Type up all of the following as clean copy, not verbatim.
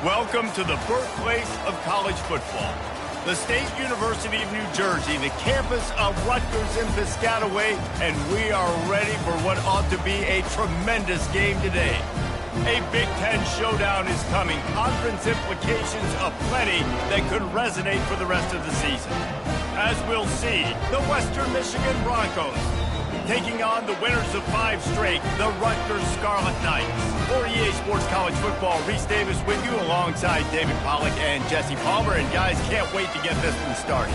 Welcome to the birthplace of college football. The State University of New Jersey, the campus of Rutgers and Piscataway, and we are ready for what ought to be a tremendous game today. A Big Ten showdown is coming, conference implications aplenty that could resonate for the rest of the season. As we'll see, the Western Michigan Broncos taking on the winners of 5 straight, the Rutgers Scarlet Knights. For EA Sports College Football, Reese Davis with you alongside David Pollack and Jesse Palmer. And guys, can't wait to get this one started.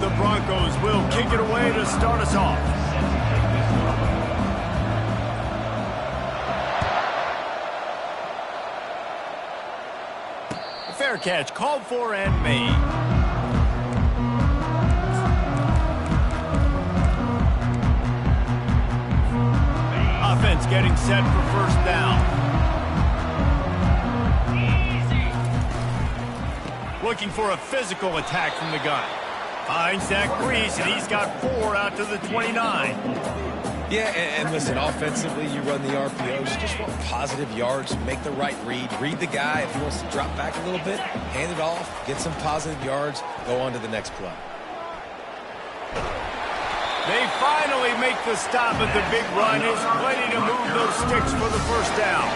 The Broncos will kick it away to start us off. Fair catch called for and made. Offense getting set for first down. Looking for a physical attack from the gun. Finds Zach Brees, and he's got 4 out to the 29. Yeah, and listen, offensively, you run the RPOs. You just want positive yards, make the right read. Read the guy. If he wants to drop back a little bit, hand it off, get some positive yards, go on to the next play. They finally make the stop, but the big run is plenty to move those sticks for the first down.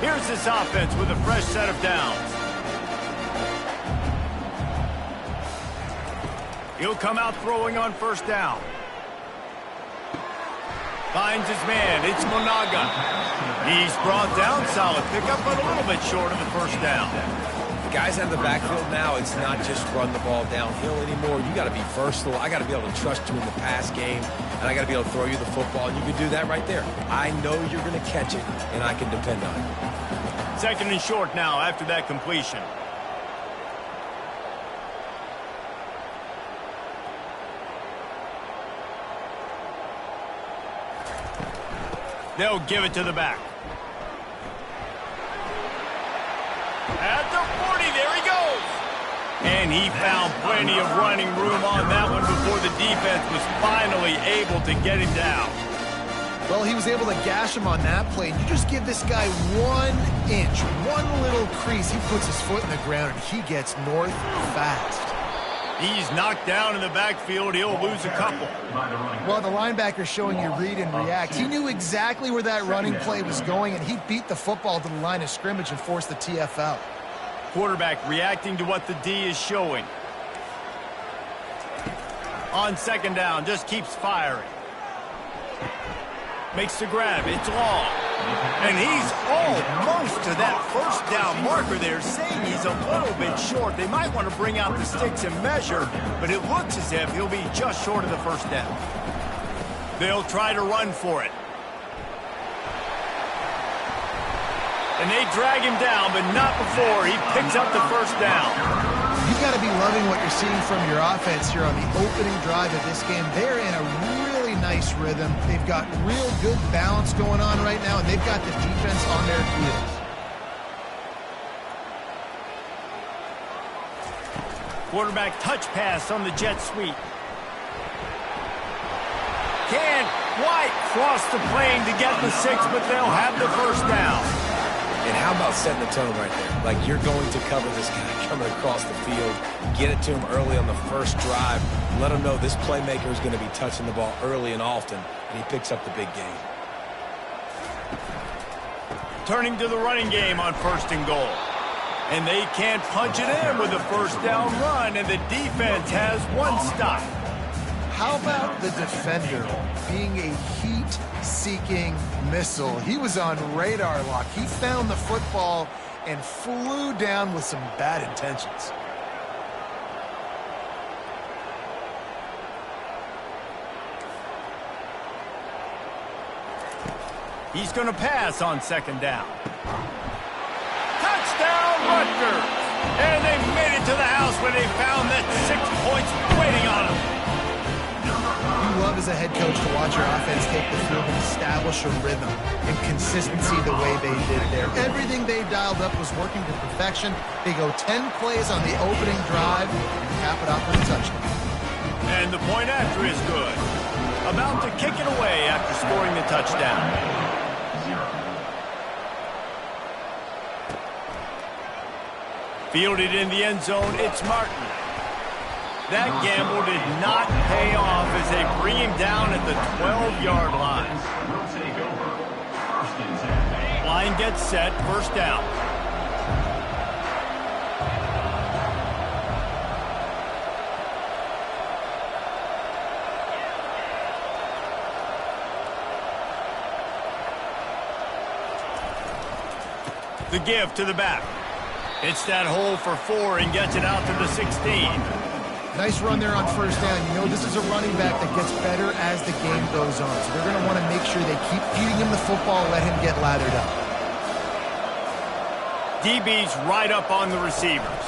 Here's this offense with a fresh set of downs. He'll come out throwing on first down. Finds his man. It's Monaga. He's brought down. Solid pickup, but a little bit short of the first down. Guys out of the backfield now, it's not just run the ball downhill anymore. You got to be versatile. I got to be able to trust you in the pass game, and I got to be able to throw you the football, and you can do that right there. I know you're going to catch it, and I can depend on it. Second and short now after that completion. They'll give it to the back. At the 40, there he goes. And he found plenty of running room on that one before the defense was finally able to get him down. Well, he was able to gash him on that play. You just give this guy 1 inch, one little crease. He puts his foot in the ground, and he gets north fast. He's knocked down in the backfield. He'll lose a couple. Well, the linebacker's showing you read and react. He knew exactly where that running play was going, and he beat the football to the line of scrimmage and forced the TFL. Quarterback reacting to what the D is showing. On second down, just keeps firing. Makes the grab. It's long. And he's almost to that first down marker there, saying he's a little bit short. They might want to bring out the sticks and measure, but it looks as if he'll be just short of the first down. They'll try to run for it. And they drag him down, but not before he picks up the first down. You've got to be loving what you're seeing from your offense here on the opening drive of this game. They're in a really nice rhythm. They've got real good balance going on right now, and they've got the defense on their heels. Quarterback touch pass on the jet sweep. Can't quite cross the plane to get the 6, but they'll have the first down. And how about setting the tone right there? Like, you're going to cover this guy coming across the field. Get it to him early on the first drive. Let him know this playmaker is going to be touching the ball early and often, and he picks up the big gain. Turning to the running game on first and goal. And they can't punch it in with a first down run, and the defense has 1 stop. How about the defender being a heat-seeking missile? He was on radar lock. He found the football and flew down with some bad intentions. He's going to pass on second down. Touchdown, Rutgers! And they made it to the house when they found that 6 points waiting on them. You love as a head coach to watch your offense take the field and establish a rhythm and consistency the way they did there. Everything they dialed up was working to perfection. They go 10 plays on the opening drive and cap it off with a touchdown. And the point after is good. A about to kick it away after scoring the touchdown. Fielded in the end zone, it's Martin. That gamble did not pay off as they bring him down at the 12-yard line. Line gets set, first down. The give to the back. Hits that hole for 4 and gets it out to the 16. Nice run there on first down. You know, this is a running back that gets better as the game goes on. So they're going to want to make sure they keep feeding him the football, let him get lathered up. DB's right up on the receivers.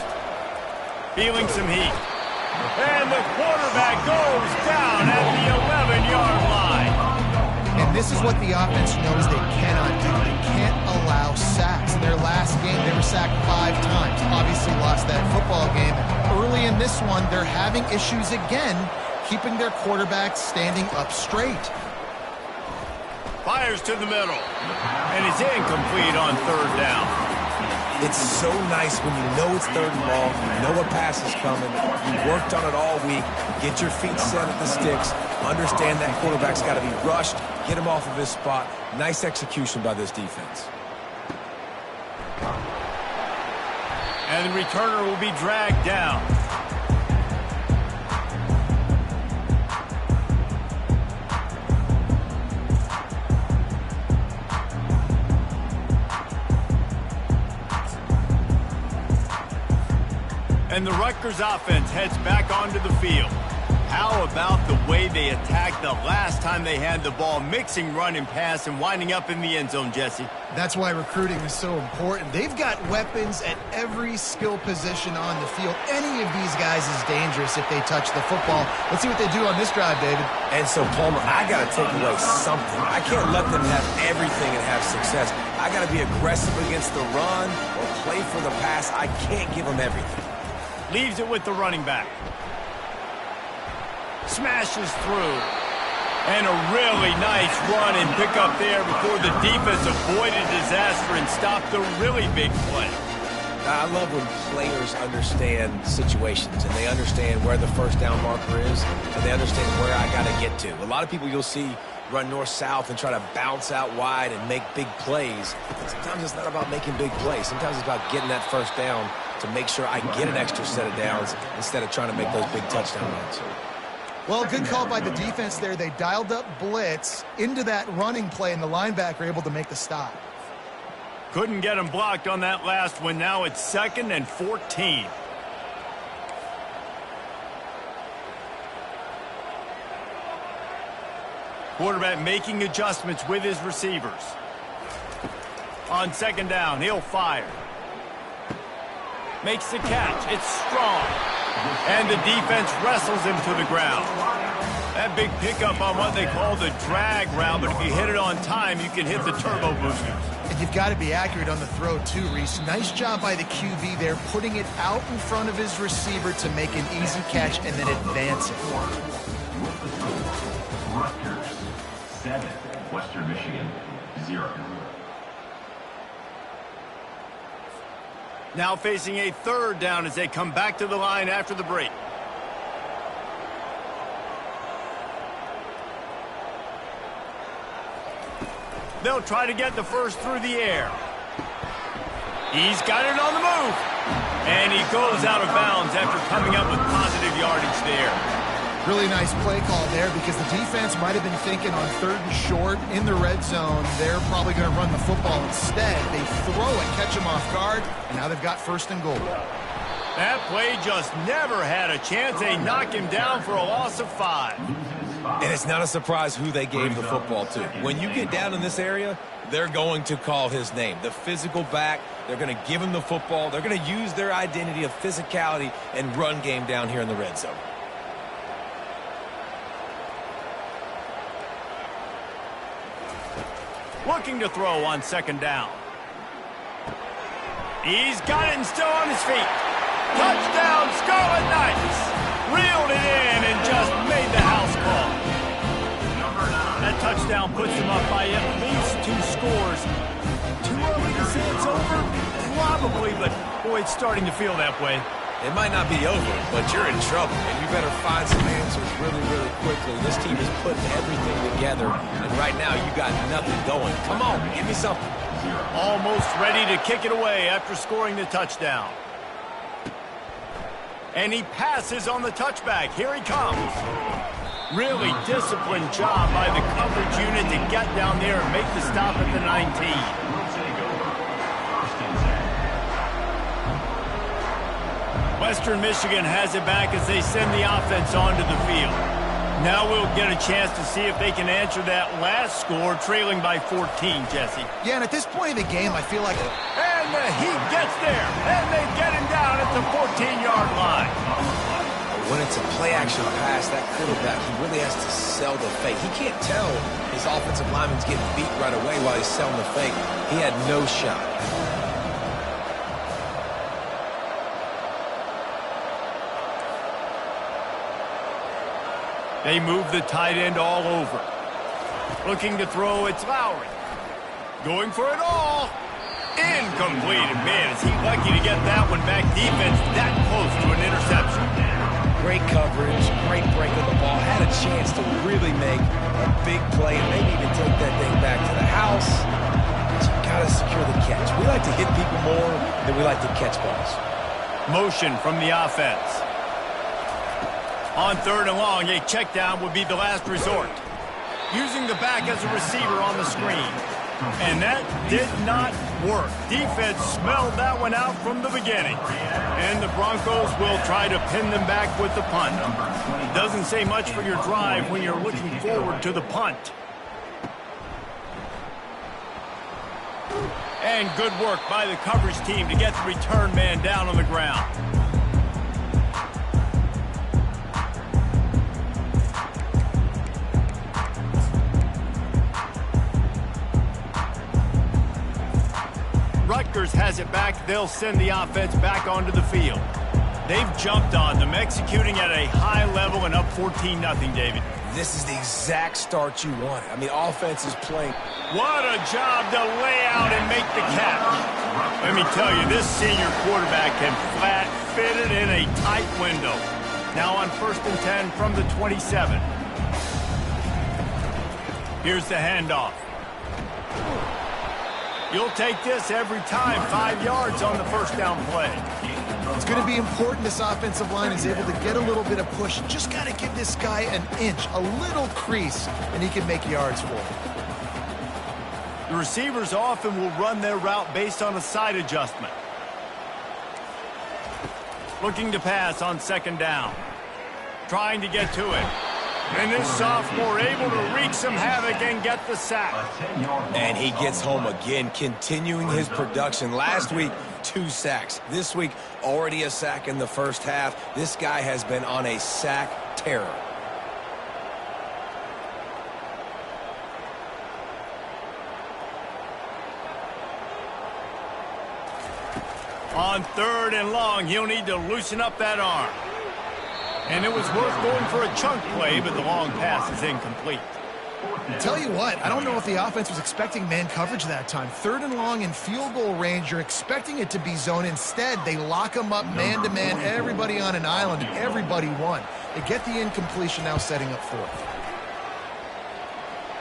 Feeling some heat. And the quarterback goes down at the 11-yard line. And this is what the offense knows they cannot do. They can't allow sacks. In their last game, they were sacked 5 times. Obviously lost that football game. Early in this one, they're having issues again, keeping their quarterback standing up straight. Fires to the middle. And it's incomplete on third down. It's so nice when you know it's third and long, you know a pass is coming, you worked on it all week, get your feet set at the sticks, understand that quarterback's got to be rushed, get him off of his spot. Nice execution by this defense. And the returner will be dragged down. And the Rutgers offense heads back onto the field. How about the way they attacked the last time they had the ball, mixing run and pass and winding up in the end zone, Jesse? That's why recruiting is so important. They've got weapons at every skill position on the field. Any of these guys is dangerous if they touch the football. Let's see what they do on this drive, David. And so, Palmer, I got to take away something. I can't let them have everything and have success. I got to be aggressive against the run or play for the pass. I can't give them everything. Leaves it with the running back. Smashes through. And a really nice run and pick up there before the defense avoided disaster and stopped the really big play. I love when players understand situations and they understand where the first down marker is and they understand where I got to get to. A lot of people you'll see run north-south and try to bounce out wide and make big plays. Sometimes it's not about making big plays. Sometimes it's about getting that first down to make sure I get an extra set of downs instead of trying to make those big touchdown runs. Well, good call by the defense there. They dialed up blitz into that running play, and the linebacker able to make the stop. Couldn't get him blocked on that last one. Now it's 2nd and 14. Quarterback making adjustments with his receivers. On 2nd down, he'll fire. Makes the catch. It's strong. And the defense wrestles him to the ground. That big pickup on what they call the drag route, but if you hit it on time, you can hit the turbo boosters. And you've got to be accurate on the throw, too, Reese. Nice job by the QB there, putting it out in front of his receiver to make an easy catch and then advance it. Rutgers 7, Western Michigan 0. Now facing a 3rd down as they come back to the line after the break. They'll try to get the first through the air. He's got it on the move. And he goes out of bounds after coming up with positive yardage there. Really nice play call there because the defense might have been thinking on 3rd and short in the red zone. They're probably going to run the football instead. They throw it, catch him off guard, and now they've got 1st and goal. That play just never had a chance. They knock him down for a loss of 5. And it's not a surprise who they gave the football to. When you get down in this area, they're going to call his name. The physical back, they're going to give him the football. They're going to use their identity of physicality and run game down here in the red zone. Looking to throw on 2nd down. He's got it and still on his feet. Touchdown, Scarlet Knights. Reeled it in and just made the house call. touchdown puts them up by at least 2 scores. Too early to say it's over? Probably, but boy, it's starting to feel that way. It might not be over, but you're in trouble, and you better find some answers really, really quickly. This team is putting everything together, and right now you got nothing going. Come on, give me something. Almost ready to kick it away after scoring the touchdown. And he passes on the touchback. Here he comes. Really disciplined job by the coverage unit to get down there and make the stop at the 19. Western Michigan has it back as they send the offense onto the field. Now we'll get a chance to see if they can answer that last score, trailing by 14, Jesse. Yeah, and at this point in the game, I feel like... And he gets there, and they get him down at the 14-yard line. When it's a play-action pass, that quarterback, he really has to sell the fake. He can't tell his offensive lineman's getting beat right away while he's selling the fake. He had no shot. They move the tight end all over. Looking to throw, it's Lowry. Going for it all. Incomplete. Man, is he lucky to get that one back. Defense that close to an interception. Great coverage, great break of the ball. Had a chance to really make a big play and maybe even take that thing back to the house. But you got to secure the catch. We like to hit people more than we like to catch balls. Motion from the offense. On 3rd and long, a check down would be the last resort. Using the back as a receiver on the screen. And that did not work. Defense smelled that one out from the beginning. And the Broncos will try to pin them back with the punt. Doesn't say much for your drive when you're looking forward to the punt. And good work by the coverage team to get the return man down on the ground. Rutgers has it back. They'll send the offense back onto the field. They've jumped on them, executing at a high level and up 14-0, David. This is the exact start you wanted. I mean, offense is playing. What a job to lay out and make the catch. Let me tell you, this senior quarterback can flat fit it in a tight window. Now on 1st and 10 from the 27. Here's the handoff. You'll take this every time. 5 yards on the first down play. It's going to be important this offensive line is able to get a little bit of push. Just got to give this guy an inch, a little crease, and he can make yards for it. The receivers often will run their route based on a side adjustment. Looking to pass on 2nd down. Trying to get to it. And this sophomore able to wreak some havoc and get the sack. And he gets home again, continuing his production. Last week, 2 sacks. This week, already a sack in the first half. This guy has been on a sack terror. On 3rd and long, he'll need to loosen up that arm. And it was worth going for a chunk play, but the long pass is incomplete. Tell you what, I don't know if the offense was expecting man coverage that time. 3rd and long in field goal range, you're expecting it to be zone. Instead, they lock them up man-to-man, everybody on an island, and everybody won. They get the incompletion, now setting up 4th.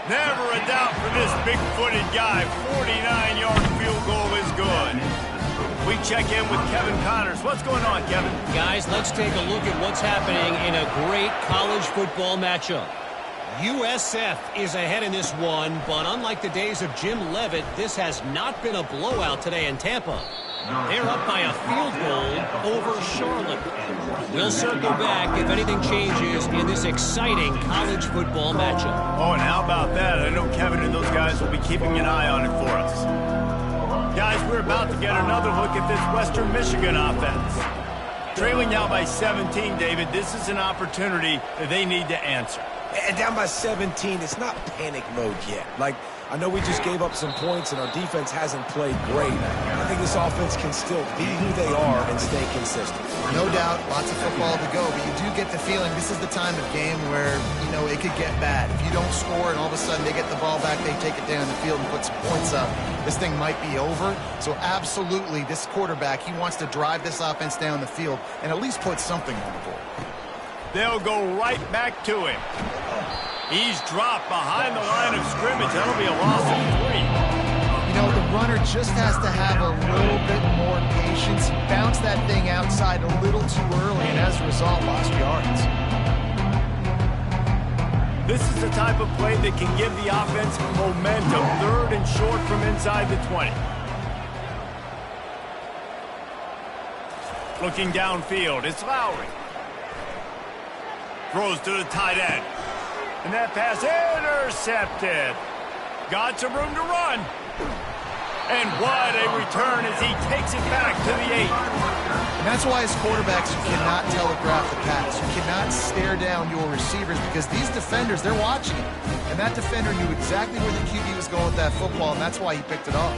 Never a doubt for this big-footed guy. 49-yard field goal is good. We check in with Kevin Connors. What's going on, Kevin? Guys, let's take a look at what's happening in a great college football matchup. USF is ahead in this one, but unlike the days of Jim Leavitt, this has not been a blowout today in Tampa. They're up by a field goal over Charlotte. We'll circle back if anything changes in this exciting college football matchup. Oh, and how about that? I know Kevin and those guys will be keeping an eye on it for us. Guys, we're about to get another look at this Western Michigan offense. Trailing now by 17, David, this is an opportunity that they need to answer. And down by 17, it's not panic mode yet. Like, I know we just gave up some points and our defense hasn't played great. I think this offense can still be who they are and stay consistent. No doubt, lots of football to go, but you do get the feeling this is the time of game where, you know, it could get bad. If you don't score and all of a sudden they get the ball back, they take it down the field and put some points up, this thing might be over. So absolutely, this quarterback, he wants to drive this offense down the field and at least put something on the board. They'll go right back to him. He's dropped behind the line of scrimmage. That'll be a loss of 3. You know, the runner just has to have a little bit more patience. He bounced that thing outside a little too early, and as a result, lost yards. This is the type of play that can give the offense momentum. 3rd and short from inside the 20. Looking downfield, it's Lowry. Throws to the tight end. And that pass intercepted. Got some room to run. And what a return as he takes it back to the 8. And that's why as quarterbacks, you cannot telegraph the pass. You cannot stare down your receivers because these defenders, they're watching it. And that defender knew exactly where the QB was going with that football, and that's why he picked it off.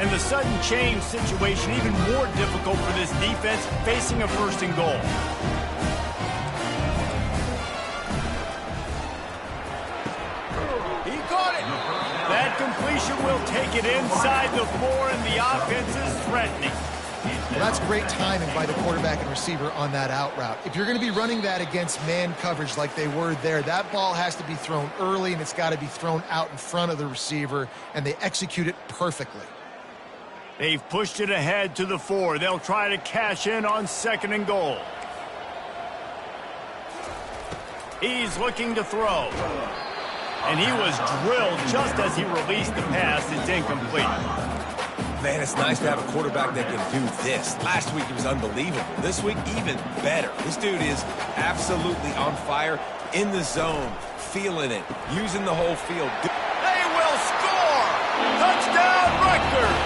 And the sudden change situation even more difficult for this defense facing a 1st and goal. That completion will take it inside the 4, and the offense is threatening. Well, that's great timing by the quarterback and receiver on that out route. If you're going to be running that against man coverage like they were there, that ball has to be thrown early, and it's got to be thrown out in front of the receiver, and they execute it perfectly. They've pushed it ahead to the 4. They'll try to cash in on 2nd and goal. He's looking to throw. And he was drilled just as he released the pass. It's incomplete. Man, it's nice to have a quarterback that can do this. Last week, he was unbelievable. This week, even better. This dude is absolutely on fire, in the zone, feeling it, using the whole field. They will score! Touchdown, Rutgers!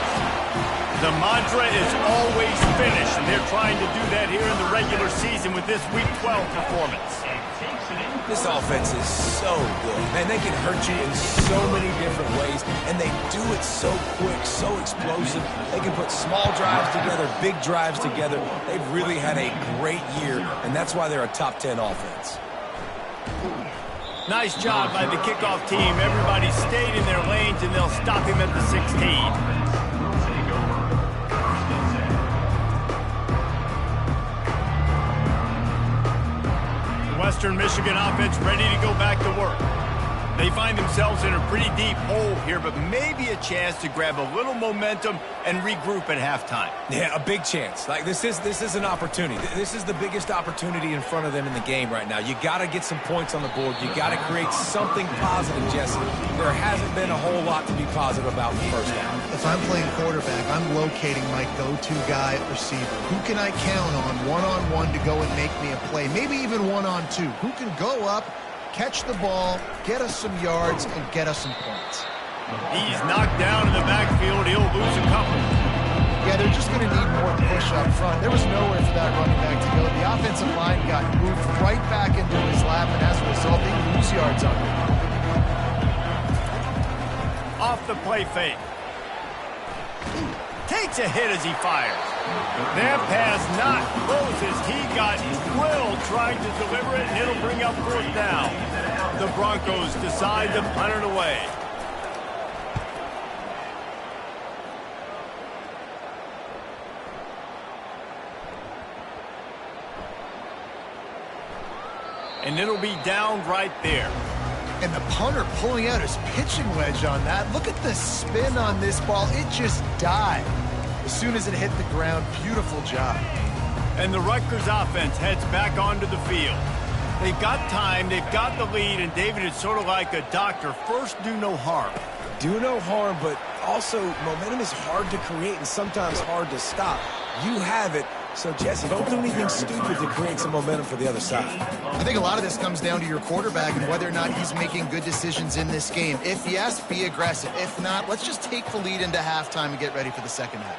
The mantra is always finish, and they're trying to do that here in the regular season with this Week 12 performance. This offense is so good. Man, they can hurt you in so many different ways, and they do it so quick, so explosive. They can put small drives together, big drives together. They've really had a great year, and that's why they're a top 10 offense. Nice job by the kickoff team. Everybody stayed in their lanes, and they'll stop him at the 16. Western Michigan offense ready to go back to work. They find themselves in a pretty deep hole here, but maybe a chance to grab a little momentum and regroup at halftime. Yeah, a big chance. Like this is an opportunity. This is the biggest opportunity in front of them in the game right now. You got to get some points on the board. You got to create something positive, Jesse. There hasn't been a whole lot to be positive about in the first half. If I'm playing quarterback, I'm locating my go-to guy at receiver. Who can I count on one-on-one to go and make me a play? Maybe even one-on-two. Who can go up, catch the ball, get us some yards, and get us some points? He's knocked down in the backfield. He'll lose a couple. Yeah, they're just going to need more push up front. There was nowhere for that running back to go. The offensive line got moved right back into his lap, and as a result, they lose yards on him. Off the play fake. Takes a hit as he fires. That pass not close as he got drilled trying to deliver it, and it'll bring up 4th down. The Broncos decide to punt it away. And it'll be down right there. And the punter pulling out his pitching wedge on that. Look at the spin on this ball. It just died as soon as it hit the ground. Beautiful job. And the Rutgers offense heads back onto the field. They've got time, they've got the lead, and David, it's sort of like a doctor. First, do no harm. Do no harm, but also momentum is hard to create and sometimes hard to stop. You have it. So, Jesse, don't do anything stupid to create some momentum for the other side. I think a lot of this comes down to your quarterback and whether or not he's making good decisions in this game. If yes, be aggressive. If not, let's just take the lead into halftime and get ready for the second half.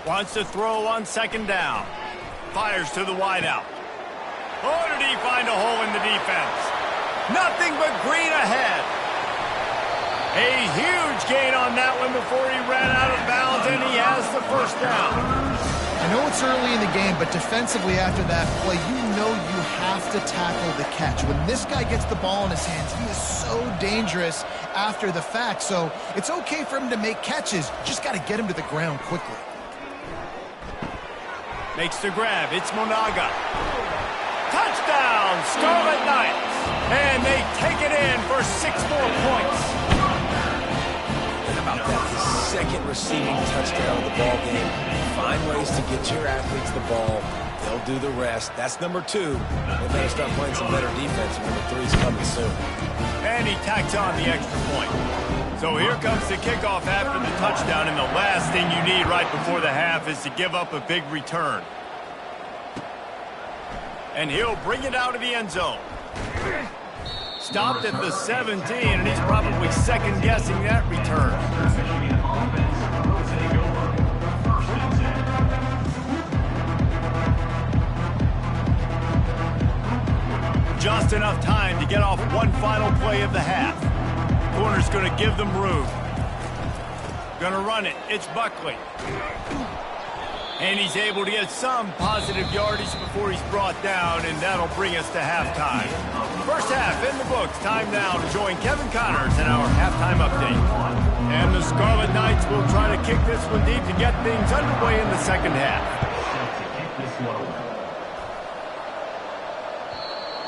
Wants to throw on 2nd down. Fires to the wideout. Oh, did he find a hole in the defense? Nothing but green ahead. A huge gain on that one before he ran out of bounds, and he has the first down. I know it's early in the game, but defensively after that play, you know you have to tackle the catch. When this guy gets the ball in his hands, he is so dangerous after the fact. So it's okay for him to make catches. Just got to get him to the ground quickly. Makes the grab. It's Monaga. Touchdown, Scarlet Knights. And they take it in for 6 more points. How about that? The second receiving touchdown of the ball game. Find ways to get your athletes the ball. They'll do the rest. That's number 2. They better start playing some better defense. Number 3's coming soon. And he tacks on the extra point. So here comes the kickoff after the touchdown, and the last thing you need right before the half is to give up a big return. And he'll bring it out of the end zone. Stopped at the 17, and he's probably second-guessing that return. Just enough time to get off one final play of the half. Corner's going to give them room. Going to run it. It's Buckley. And he's able to get some positive yardage before he's brought down, and that'll bring us to halftime. First half in the books. Time now to join Kevin Connors in our halftime update. And the Scarlet Knights will try to kick this one deep to get things underway in the second half.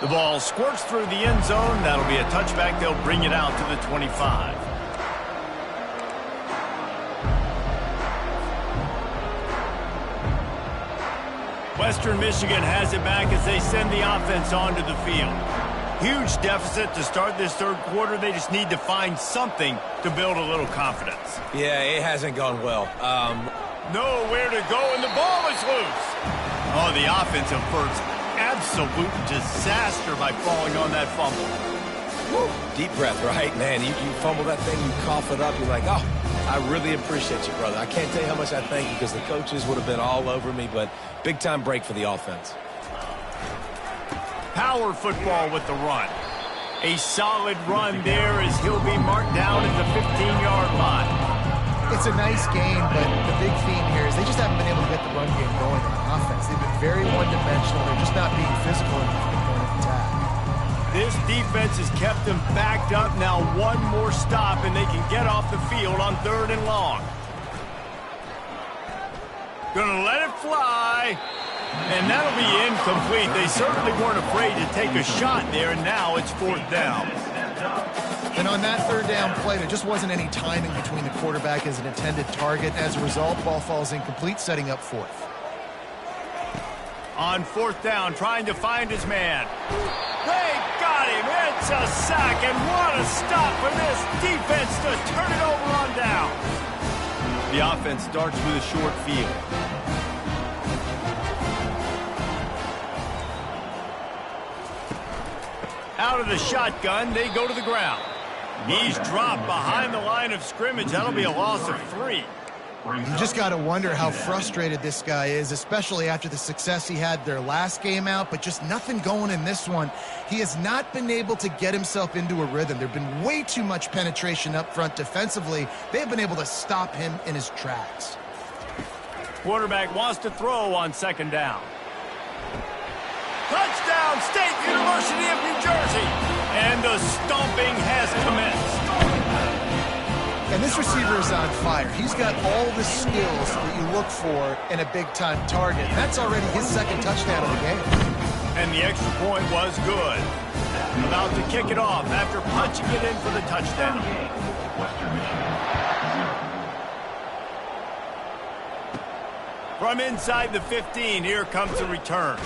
The ball squirts through the end zone. That'll be a touchback. They'll bring it out to the 25. Western Michigan has it back as they send the offense onto the field. Huge deficit to start this third quarter. They just need to find something to build a little confidence. Yeah, it hasn't gone well. Nowhere to go, and the ball is loose. Oh, the offensive first. Absolute disaster by falling on that fumble. Woo. Deep breath, right? Man, you fumble that thing, you cough it up, you're like, oh, I really appreciate you, brother. I can't tell you how much I thank you because the coaches would have been all over me, but big-time break for the offense. Power football with the run. A solid run there as he'll be marked down at the 15-yard line. It's a nice game, but the big theme here is they just haven't been able to get the run game going on offense. They've been very one-dimensional. They're just not being physical in the point of attack. This defense has kept them backed up. Now one more stop, and they can get off the field on 3rd and long. Gonna let it fly. And that'll be incomplete. They certainly weren't afraid to take a shot there, and now it's 4th down. And on that 3rd down play, there just wasn't any timing between the quarterback as an intended target. As a result, ball falls incomplete, setting up 4th. On 4th down, trying to find his man. They got him. It's a sack, and what a stop for this defense to turn it over on down. The offense starts with a short field. Out of the shotgun, they go to the ground. He's dropped behind the line of scrimmage. That'll be a loss of 3. You just got to wonder how frustrated this guy is, especially after the success he had their last game out, but just nothing going in this one. He has not been able to get himself into a rhythm. There's been way too much penetration up front defensively. They've been able to stop him in his tracks. Quarterback wants to throw on 2nd down. Touchdown, State University of New Jersey. And the stomping has commenced. And this receiver is on fire. He's got all the skills that you look for in a big-time target. And that's already his 2nd touchdown of the game. And the extra point was good. About to kick it off after punching it in for the touchdown. From inside the 15, here comes the return.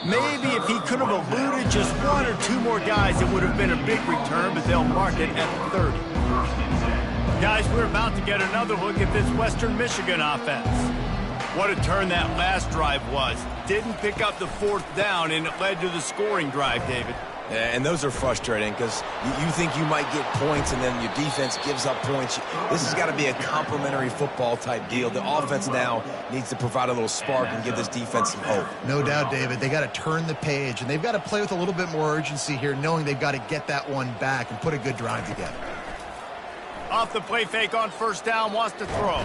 Maybe if he could have eluded just 1 or 2 more guys, it would have been a big return, but they'll mark it at 30. Guys, we're about to get another look at this Western Michigan offense. What a turn that last drive was. Didn't pick up the 4th down, and it led to the scoring drive, David. And those are frustrating because you think you might get points and then your defense gives up points. This has got to be a complementary football type deal. The offense now needs to provide a little spark and give this defense some hope. No doubt, David. They got to turn the page, and they've got to play with a little bit more urgency here, knowing they've got to get that one back and put a good drive together. Off the play fake on first down, wants to throw.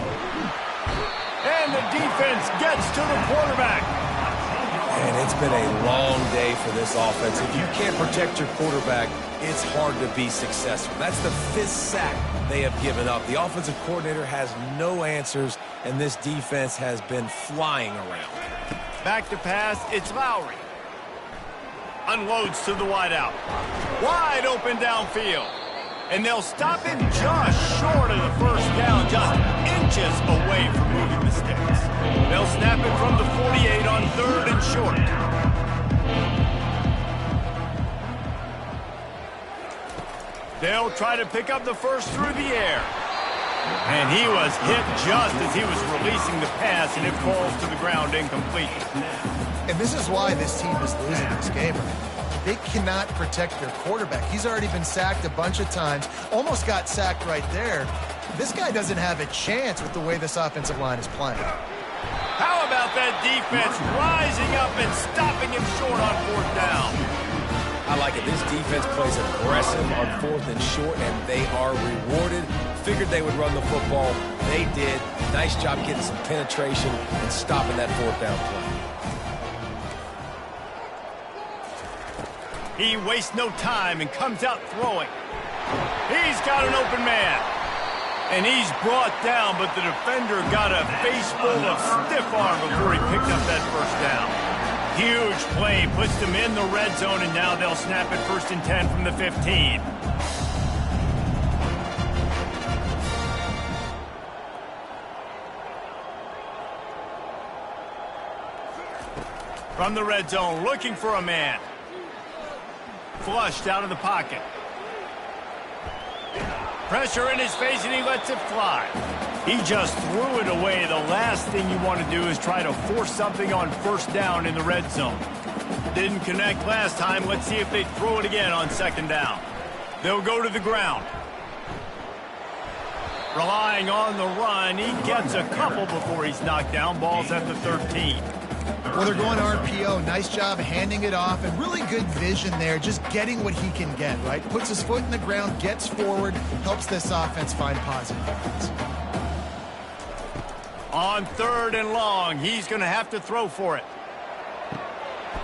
And the defense gets to the quarterback. And it's been a long day for this offense. If you can't protect your quarterback, it's hard to be successful. That's the 5th sack they have given up. The offensive coordinator has no answers, and this defense has been flying around. Back to pass, it's Lowry. Unloads to the wideout. Wide open downfield. And they'll stop him just short of the first down, just inches away from moving the sticks. They'll snap it from the 48 on 3rd and short. They'll try to pick up the first through the air. And he was hit just as he was releasing the pass, and it falls to the ground incomplete. And this is why this team is losing this game. They cannot protect their quarterback. He's already been sacked a bunch of times, almost got sacked right there. This guy doesn't have a chance with the way this offensive line is playing. How about that defense rising up and stopping him short on 4th down? I like it. This defense plays aggressive on 4th and short, and they are rewarded. Figured they would run the football. They did. Nice job getting some penetration and stopping that 4th down play. He wastes no time and comes out throwing. He's got an open man. And he's brought down, but the defender got a face full of stiff arm before he picked up that first down. Huge play, puts them in the red zone, and now they'll snap it 1st and 10 from the 15. From the red zone, looking for a man. Flushed out of the pocket. Pressure in his face, and he lets it fly. He just threw it away. The last thing you want to do is try to force something on 1st down in the red zone. Didn't connect last time. Let's see if they throw it again on 2nd down. They'll go to the ground. Relying on the run. He gets a couple before he's knocked down. Ball's at the 13. Well, they're going RPO. Nice job handing it off, and really good vision there, just getting what he can get, right? Puts his foot in the ground, gets forward, helps this offense find positive points. On 3rd and long, he's going to have to throw for it.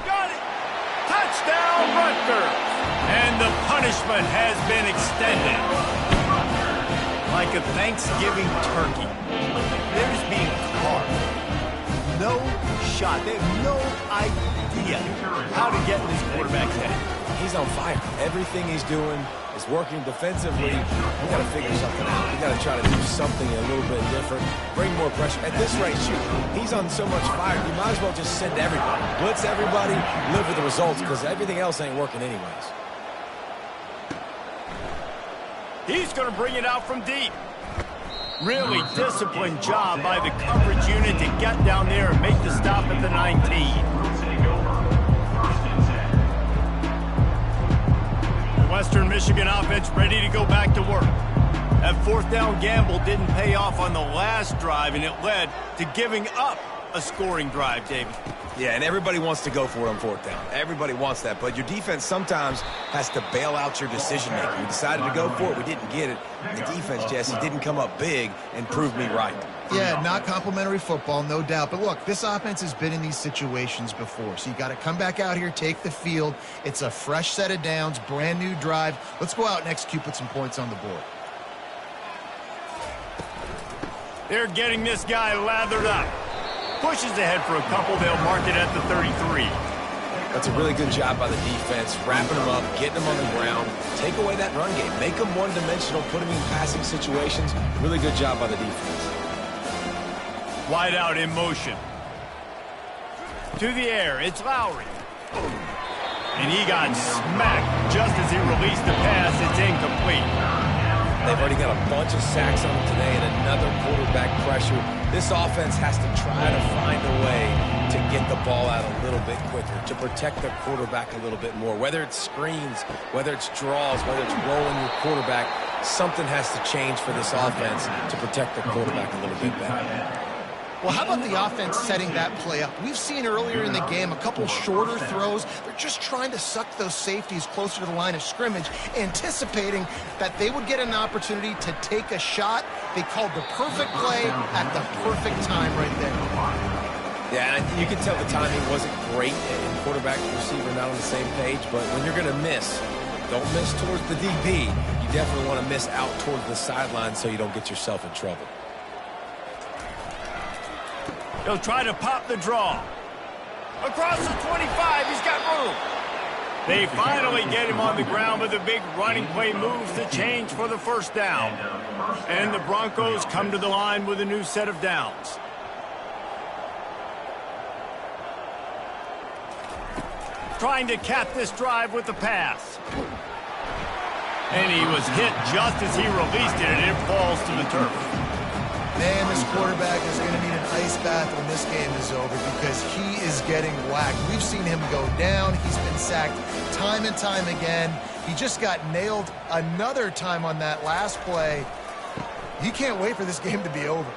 Got it! Touchdown, Rutgers! And the punishment has been extended. Like a Thanksgiving turkey, they're just being carved. No shot. They have no idea how to get in this quarterback's head. He's on fire. Everything he's doing is working defensively. We got to figure something out. We got to try to do something a little bit different. Bring more pressure. At this rate, shoot, he's on so much fire. You might as well just send everybody. Blitz everybody, live with the results, because everything else ain't working anyways. He's going to bring it out from deep. Really disciplined job by the coverage unit to get down there and make the stop at the 19. Western Michigan offense ready to go back to work. That 4th down gamble didn't pay off on the last drive, and it led to giving up a scoring drive, David. Yeah, and everybody wants to go for it on 4th down. Everybody wants that, but your defense sometimes has to bail out your decision-making. We decided to go for it. We didn't get it. The defense, Jesse, didn't come up big and prove me right. Yeah, not complimentary football, no doubt. But look, this offense has been in these situations before, so you got to come back out here, take the field. It's a fresh set of downs, brand new drive. Let's go out and execute, put some points on the board. They're getting this guy lathered up. Pushes ahead for a couple. They'll mark it at the 33. That's a really good job by the defense, wrapping them up, getting them on the ground. Take away that run game. Make them one-dimensional, put them in passing situations. Really good job by the defense. Wide out in motion. To the air, it's Lowry. And he got smacked just as he released the pass. It's incomplete. They've already got a bunch of sacks on them today and another quarterback pressure. This offense has to try to find a way to get the ball out a little bit quicker, to protect the quarterback a little bit more. Whether it's screens, whether it's draws, whether it's rolling your quarterback, something has to change for this offense to protect the quarterback a little bit better. Well, how about the offense setting that play up? We've seen earlier in the game a couple shorter throws. They're just trying to suck those safeties closer to the line of scrimmage, anticipating that they would get an opportunity to take a shot. They called the perfect play at the perfect time right there. Yeah, and you can tell the timing wasn't great, and quarterback and receiver not on the same page, but when you're going to miss, don't miss towards the DB. You definitely want to miss out towards the sideline so you don't get yourself in trouble. He'll try to pop the draw. Across the 25, he's got room. They finally get him on the ground with a big running play moves the change for the first down. And the Broncos come to the line with a new set of downs. Trying to cap this drive with the pass. And he was hit just as he released it, and it falls to the turf. Man, this quarterback is going to need an ice bath when this game is over because he is getting whacked. We've seen him go down. He's been sacked time and time again. He just got nailed another time on that last play. He can't wait for this game to be over.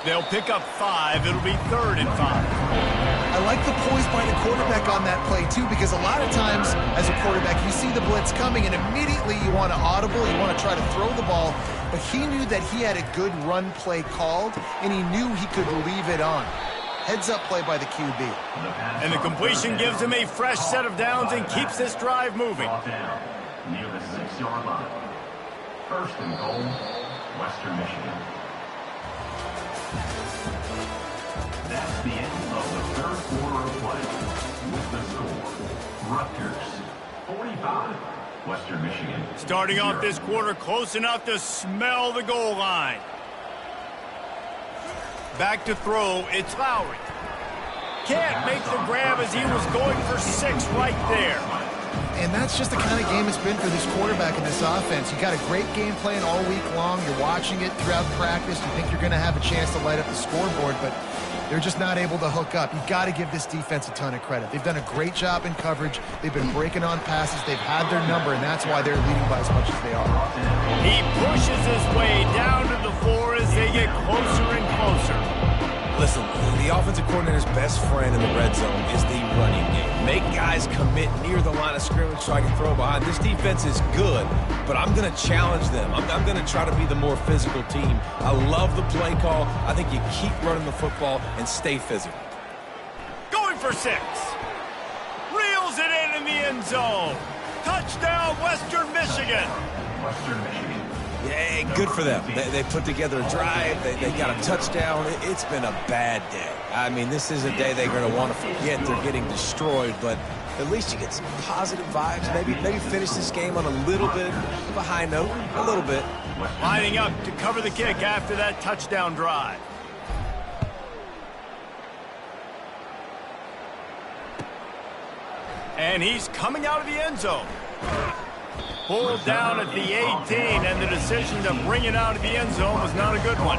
They'll pick up 5. It'll be 3rd and 5. I like the poise by the quarterback on that play, too, because a lot of times as a quarterback, you see the blitz coming, and immediately you want to audible, you want to try to throw the ball. But he knew that he had a good run play called, and he knew he could leave it on. Heads-up play by the QB. And the completion gives him a fresh set of downs and keeps this drive moving. Near the 6-yard line. 1st and goal, Western Michigan. That's the end of the 3rd quarter of play. With the score, Rutgers 45, Western Michigan. Starting off this quarter close enough to smell the goal line. Back to throw, it's Lowry. Can't make the grab as he was going for 6 right there. And that's just the kind of game it's been for this quarterback in this offense. You got a great game plan all week long. You're watching it throughout practice. You think you're going to have a chance to light up the scoreboard, but they're just not able to hook up. You've got to give this defense a ton of credit. They've done a great job in coverage. They've been breaking on passes. They've had their number, and that's why they're leading by as much as they are. He pushes his way down to the floor as they get closer and closer. Listen, the offensive coordinator's best friend in the red zone is the running game. Make guys commit near the line of scrimmage so I can throw behind. This defense is good, but I'm going to challenge them. I'm going to try to be the more physical team. I love the play call. I think you keep running the football and stay physical. Going for 6. Reels it in the end zone. Touchdown, Western Michigan. Western Michigan. Yeah, good for them. They put together a drive. They got a touchdown. It's been a bad day. I mean, this is a day they're going to want to forget. They're getting destroyed, but at least you get some positive vibes. Maybe finish this game on a little bit of a high note, a little bit. Lining up to cover the kick after that touchdown drive. And he's coming out of the end zone. Pulled down at the 18, and the decision to bring it out of the end zone was not a good one.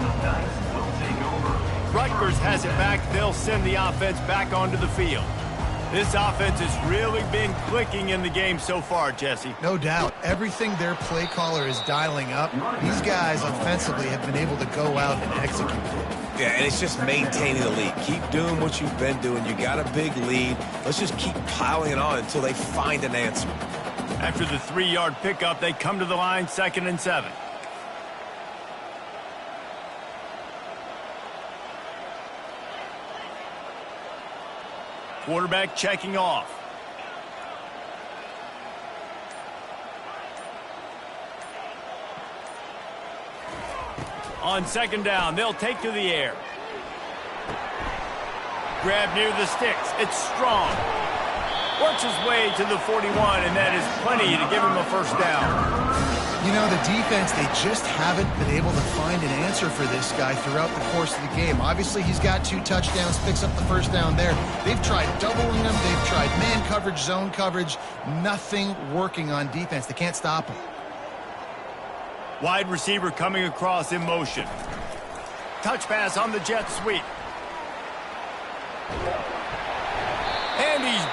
Rutgers has it back. They'll send the offense back onto the field. This offense has really been clicking in the game so far, Jesse. No doubt. Everything their play caller is dialing up, these guys offensively have been able to go out and execute. Yeah, and it's just maintaining the lead. Keep doing what you've been doing. You got a big lead. Let's just keep piling it on until they find an answer. After the 3-yard pickup, they come to the line 2nd and 7. Quarterback checking off. On 2nd down, they'll take to the air. Grab near the sticks. It's Strong. Works his way to the 41, and that is plenty to give him a first down. You know, the defense, they just haven't been able to find an answer for this guy throughout the course of the game. Obviously, he's got 2 touchdowns, picks up the first down there. They've tried doubling him. They've tried man coverage, zone coverage. Nothing working on defense. They can't stop him. Wide receiver coming across in motion. Touch pass on the jet sweep.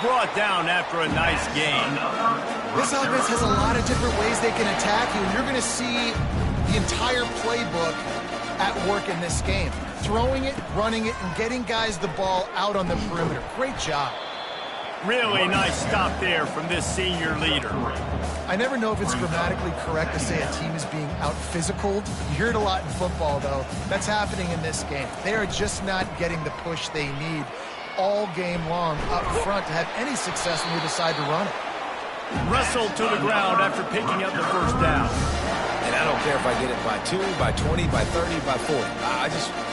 brought down after a nice game. This offense has a lot of different ways they can attack you, and you're going to see the entire playbook at work in this game. Throwing it, running it, and getting guys the ball out on the perimeter. Great job. Really nice stop there from this senior leader. I never know if it's grammatically correct to say a team is being out-physicaled. You hear it a lot in football, though. That's happening in this game. They are just not getting the push they need all game long up front to have any success when they decide to run it. Wrestled to the ground after picking up the first down. And I don't care if I get it by 2, by 20, by 30, by 40.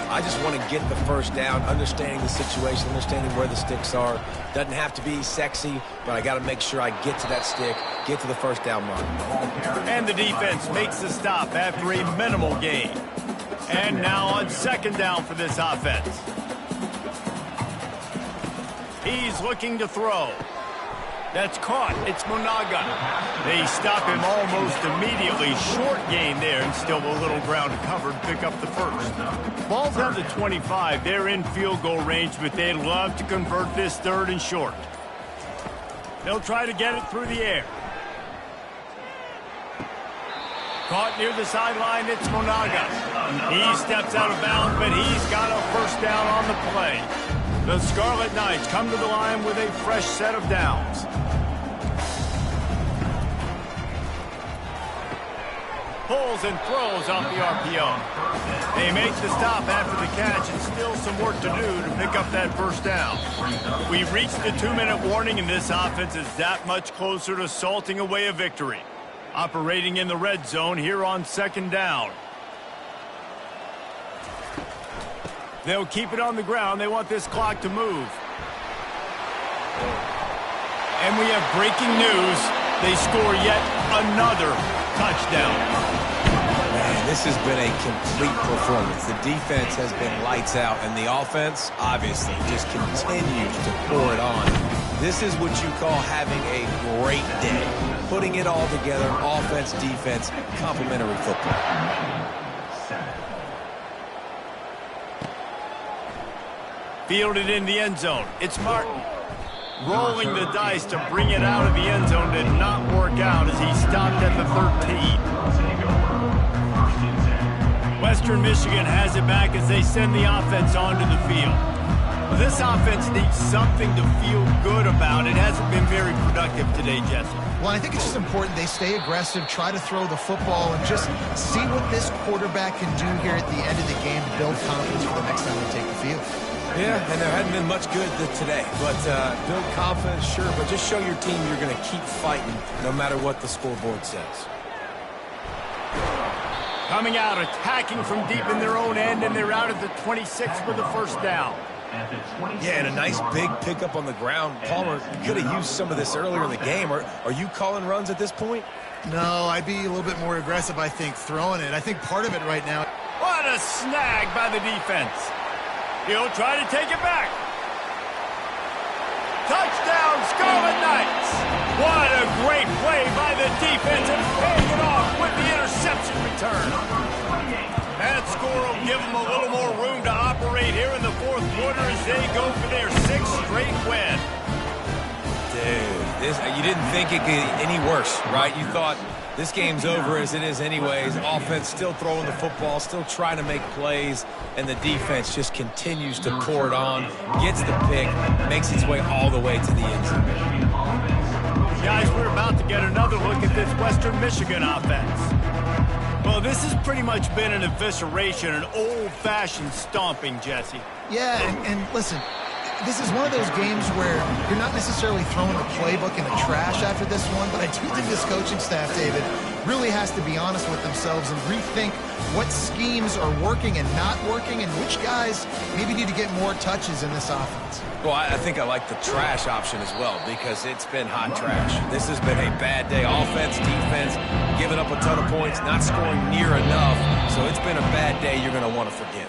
I just want to get the first down, understanding the situation, understanding where the sticks are. Doesn't have to be sexy, but I got to make sure I get to that stick, get to the first down mark. And the defense makes the stop after a minimal gain. And now on second down for this offense. He's looking to throw. That's caught. It's Monaga. They stop him almost immediately. Short gain there, and still a little ground to cover to pick up the first. Ball's on the 25. They're in field goal range, but they'd love to convert this third and short. They'll try to get it through the air. Caught near the sideline, it's Monaga. He steps out of bounds, but he's got a first down on the play. The Scarlet Knights come to the line with a fresh set of downs. Pulls and throws off the RPO. They make the stop after the catch, and still some work to do to pick up that first down. We've reached the 2-minute warning, and this offense is that much closer to salting away a victory. Operating in the red zone here on second down. They'll keep it on the ground. They want this clock to move. And we have breaking news. They score yet another touchdown. Man, this has been a complete performance. The defense has been lights out, and the offense, obviously, just continues to pour it on. This is what you call having a great day. Putting it all together, offense, defense, complementary football. Fielded in the end zone. It's Martin. Rolling the dice to bring it out of the end zone did not work out as he stopped at the 13. Western Michigan has it back as they send the offense onto the field. This offense needs something to feel good about. It hasn't been very productive today, Jesse. Well, I think it's just important they stay aggressive, try to throw the football, and just see what this quarterback can do here at the end of the game to build confidence for the next time they take the field. Yeah, and there hadn't been much good today. But build confidence, sure, but just show your team you're going to keep fighting no matter what the scoreboard says. Coming out, attacking from deep in their own end, and they're out at the 26 for the first down. Yeah, and a nice big pickup on the ground. Palmer could have used some of this earlier in the game. Are you calling runs at this point? No, I'd be a little bit more aggressive, I think, throwing it. I think part of it right now. What a snag by the defense. He'll try to take it back. Touchdown, Scarlet Knights. What a great play by the defense, and paying it off with the interception return. That score will give them a little more room to operate here in the fourth quarter as they go for their 6th straight win. Dude, you didn't think it could get any worse, right? You thought this game's over as it is anyways. Offense still throwing the football, still trying to make plays, and the defense just continues to pour it on, gets the pick, makes its way all the way to the end zone. Guys, we're about to get another look at this Western Michigan offense. Well, this has pretty much been an evisceration, an old-fashioned stomping, Jesse. Yeah, and listen, this is one of those games where you're not necessarily throwing the playbook in the trash after this one, but I do think this coaching staff, David, really has to be honest with themselves and rethink what schemes are working and not working and which guys maybe need to get more touches in this offense. Well, I think I like the trash option as well because it's been hot trash. This has been a bad day. Offense, defense, giving up a ton of points, not scoring near enough. So it's been a bad day you're going to want to forget.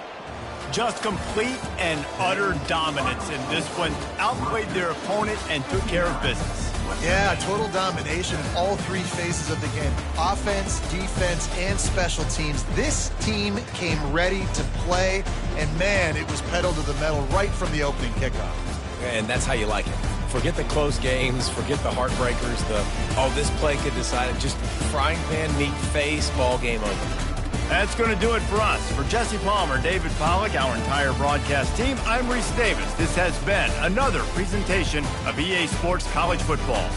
Just complete and utter dominance, and this one outplayed their opponent and took care of business. Yeah, total domination in all three phases of the game. Offense, defense, and special teams. This team came ready to play, and man, it was pedal to the metal right from the opening kickoff. And that's how you like it. Forget the close games. Forget the heartbreakers. This play could decide it. Just frying pan, meat face, ball game over. That's going to do it for us. For Jesse Palmer, David Pollack, our entire broadcast team, I'm Reese Davis. This has been another presentation of EA Sports College Football.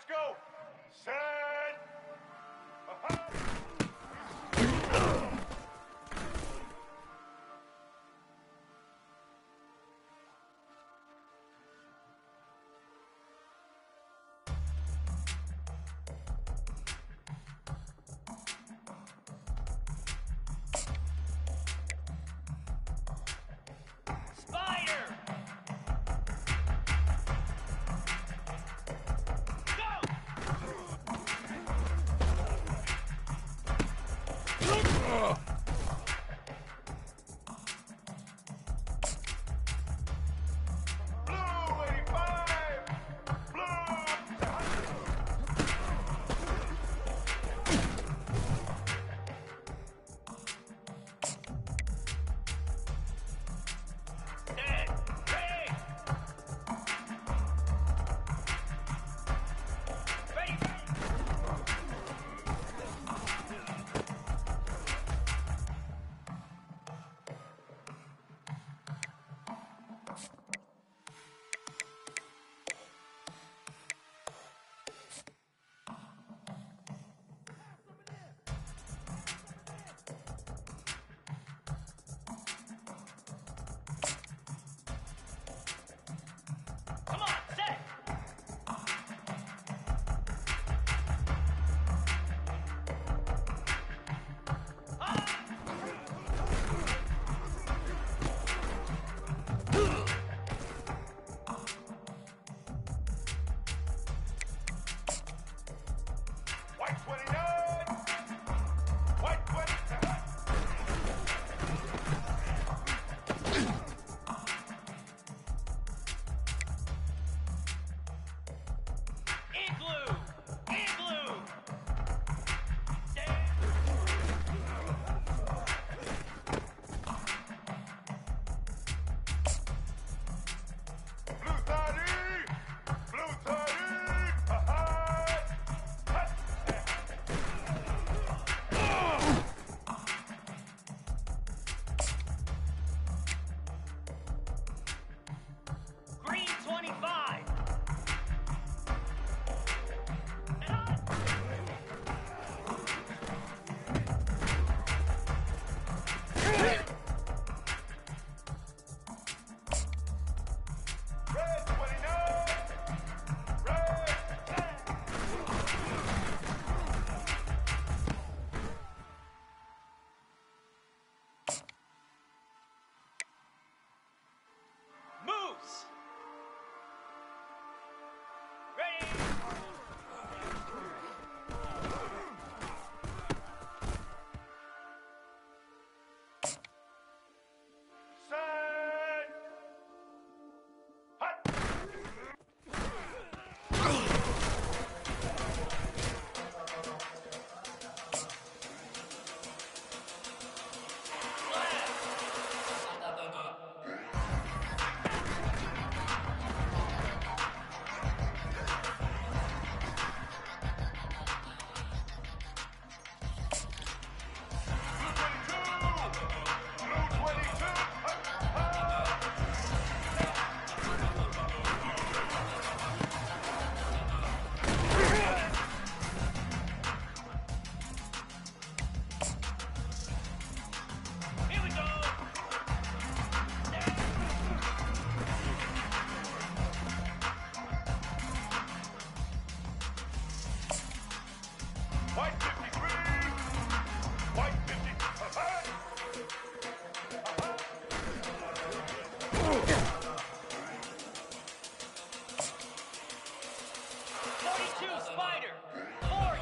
Let's go. Set. Spider! Spider! 4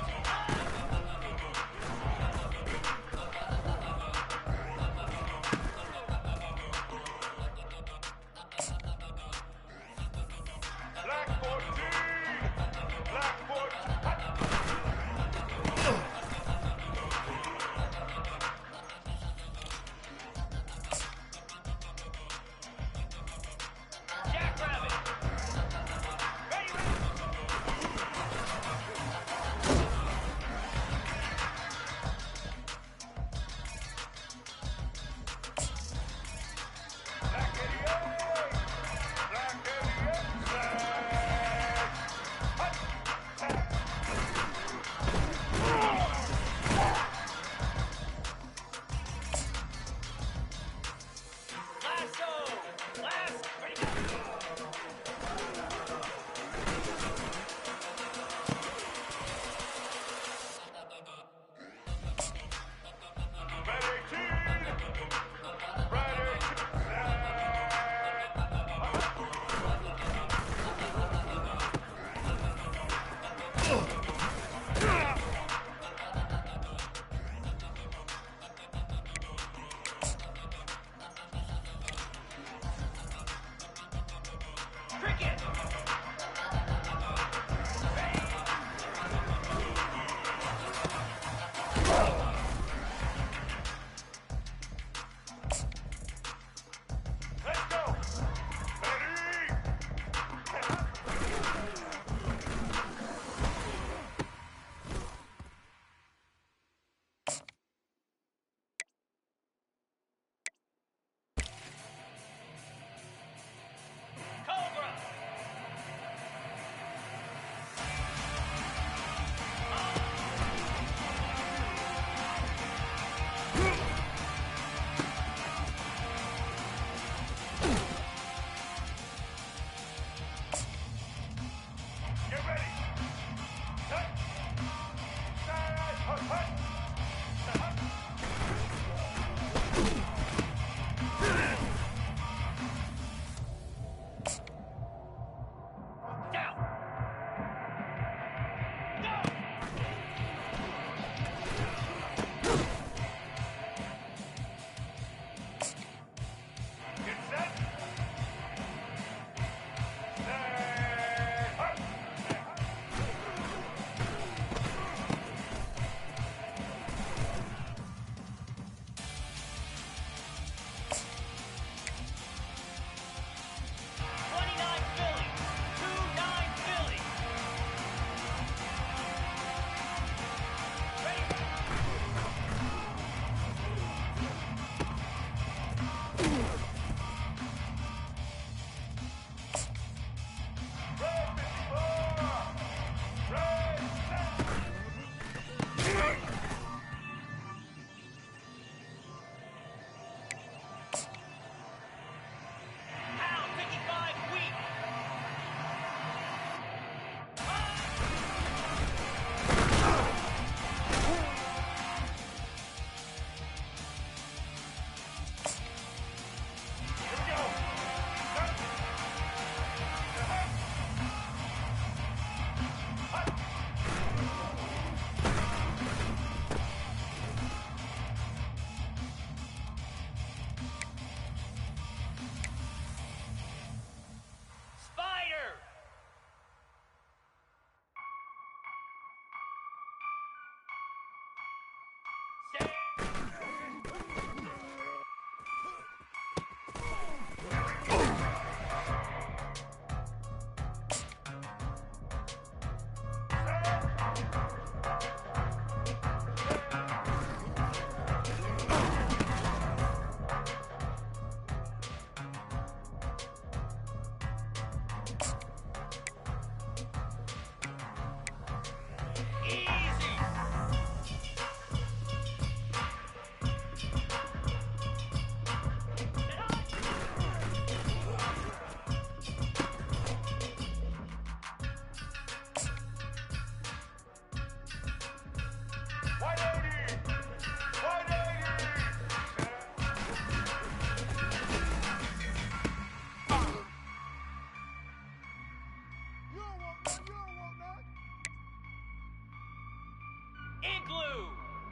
Igloo!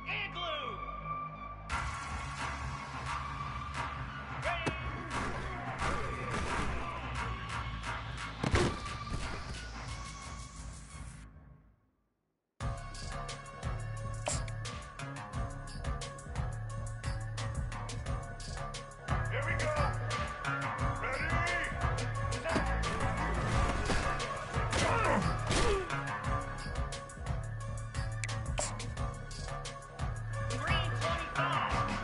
Igloo! Ready? Here we go! Ready? Green 25!